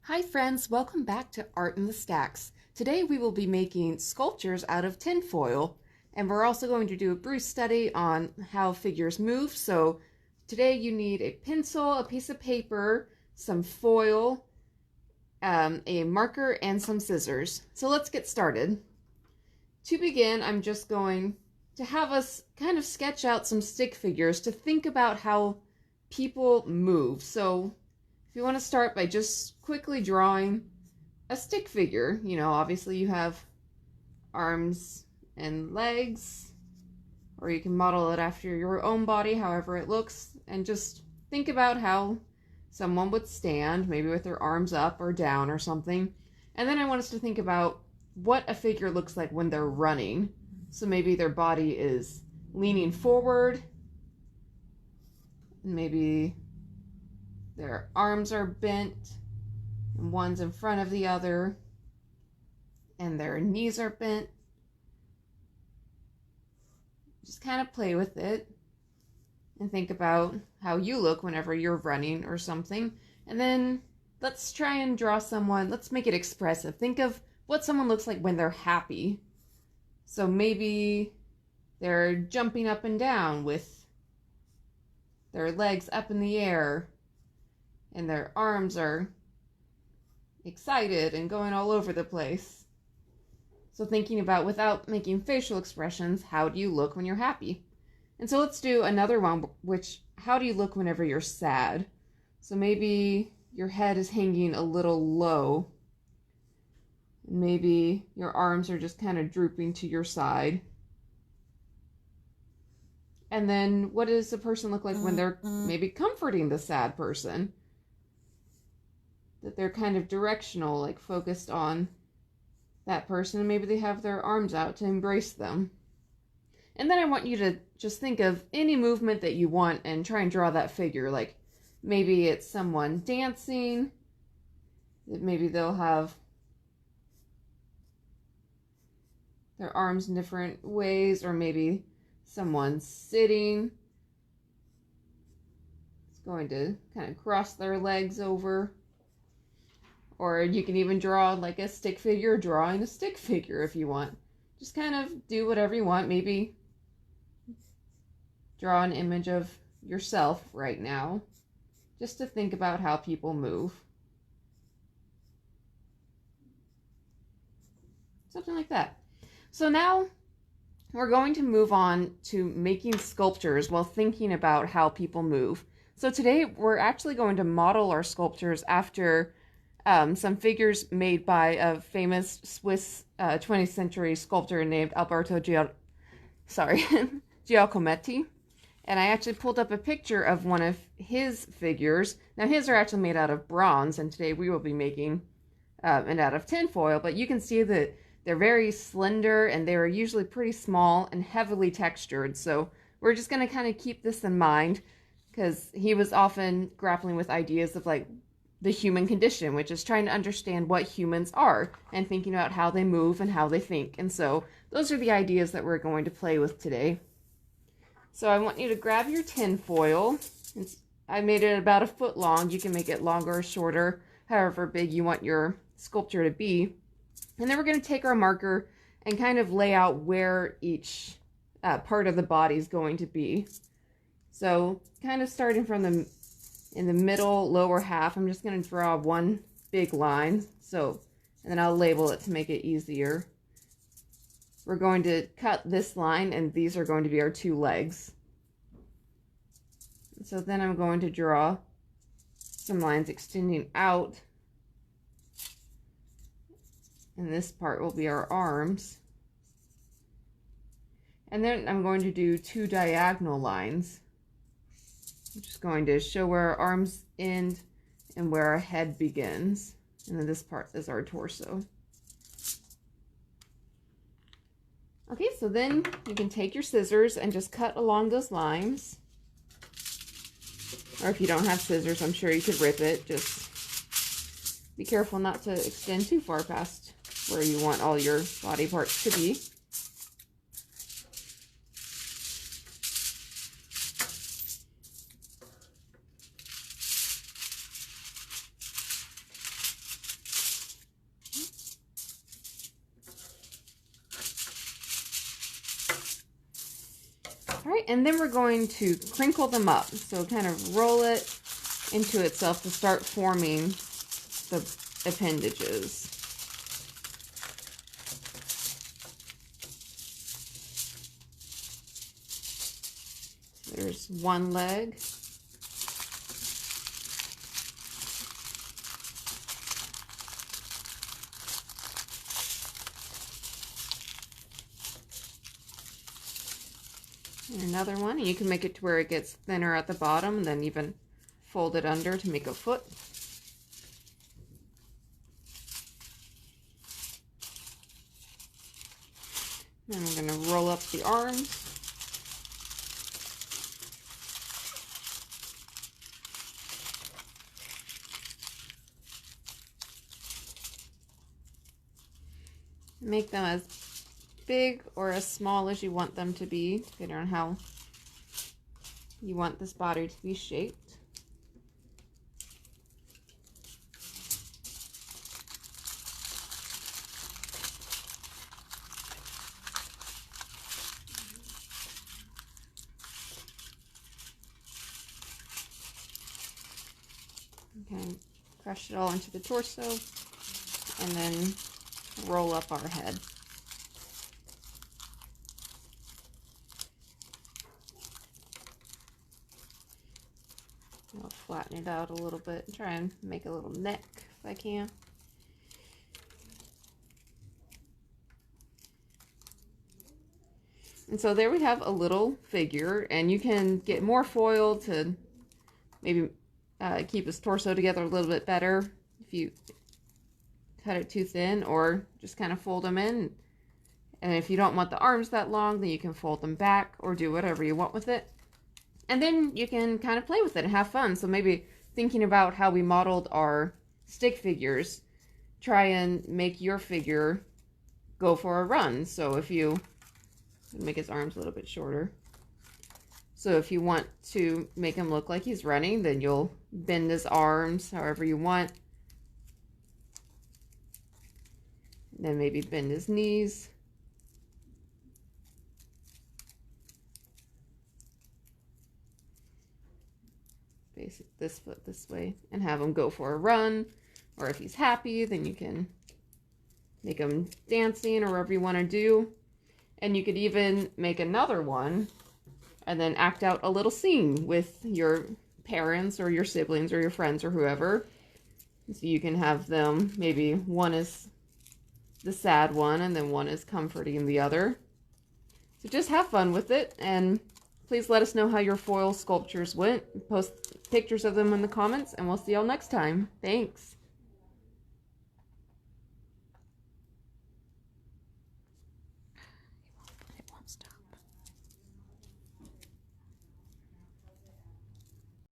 Hi friends, welcome back to Art in the Stacks. Today we will be making sculptures out of tinfoil, and we're also going to do a brief study on how figures move. So today you need a pencil, a piece of paper, some foil, a marker, and some scissors. So let's get started. To begin, I'm just going to have us kind of sketch out some stick figures to think about how people move. So if you want to start by just quickly drawing a stick figure, obviously you have arms and legs, or you can model it after your own body, however it looks, and just think about how someone would stand, maybe with their arms up or down or something. And then I want us to think about what a figure looks like when they're running. So maybe their body is leaning forward, and maybe their arms are bent, and one's in front of the other, and their knees are bent. Just kind of play with it and think about how you look whenever you're running or something. And then let's try and draw someone. Let's make it expressive. Think of what someone looks like when they're happy. So maybe they're jumping up and down with their legs up in the air, and their arms are excited and going all over the place. So thinking about, without making facial expressions, how do you look when you're happy? And so let's do another one, which, how do you look whenever you're sad? So maybe your head is hanging a little low. Maybe your arms are just kind of drooping to your side. And then what does a person look like when they're maybe comforting the sad person? That they're kind of directional, like focused on that person, and maybe they have their arms out to embrace them. And then I want you to just think of any movement that you want and try and draw that figure. Like maybe it's someone dancing, maybe they'll have their arms in different ways, or maybe someone's sitting. It's going to kind of cross their legs over. Or you can even draw like a stick figure, drawing a stick figure if you want. Just kind of do whatever you want. Maybe draw an image of yourself right now, just to think about how people move. Something like that. So now we're going to move on to making sculptures while thinking about how people move. So today we're actually going to model our sculptures after some figures made by a famous Swiss 20th century sculptor named Alberto Giacometti. And I actually pulled up a picture of one of his figures. Now his are actually made out of bronze, and today we will be making it out of tinfoil. But you can see that they're very slender, and they are usually pretty small and heavily textured. So we're just going to kind of keep this in mind, because he was often grappling with ideas of like the human condition, which is trying to understand what humans are and thinking about how they move and how they think. And so those are the ideas that we're going to play with today. So I want you to grab your tin foil. I made it about 1 foot long. You can make it longer or shorter, however big you want your sculpture to be. And then we're going to take our marker and kind of lay out where each part of the body is going to be. So kind of starting from in the middle lower half, I'm just going to draw one big line. And then I'll label it to make it easier. We're going to cut this line, and these are going to be our 2 legs. So then I'm going to draw some lines extending out, and this part will be our arms. And then I'm going to do 2 diagonal lines. I'm just going to show where our arms end and where our head begins. And then this part is our torso. Okay, so then you can take your scissors and just cut along those lines. Or if you don't have scissors, I'm sure you could rip it. Just be careful not to extend too far past where you want all your body parts to be. and then we're going to crinkle them up. So kind of roll it into itself to start forming the appendages. There's one leg. And another one, and you can make it to where it gets thinner at the bottom and then even fold it under to make a foot. Then I'm going to roll up the arms. Make them as big or as small as you want them to be, depending on how you want this body to be shaped. Okay, crush it all into the torso and then roll up our head. I'll flatten it out a little bit and try and make a little neck if I can. And so there we have a little figure, and you can get more foil to maybe keep his torso together a little bit better if you cut it too thin, or just kind of fold them in. And if you don't want the arms that long, then you can fold them back or do whatever you want with it. And then you can kind of play with it and have fun. So maybe thinking about how we modeled our stick figures, try and make your figure go for a run. So if you make his arms a little bit shorter. So if you want to make him look like he's running, then you'll bend his arms however you want. Then maybe bend his knees. Face this foot this way and have him go for a run. Or if he's happy, then you can make him dancing or whatever you want to do. And you could even make another one and then act out a little scene with your parents or your siblings or your friends or whoever. So you can have them, maybe one is the sad one and then one is comforting the other. So just have fun with it, and please let us know how your foil sculptures went. Post pictures of them in the comments, and we'll see y'all next time. Thanks.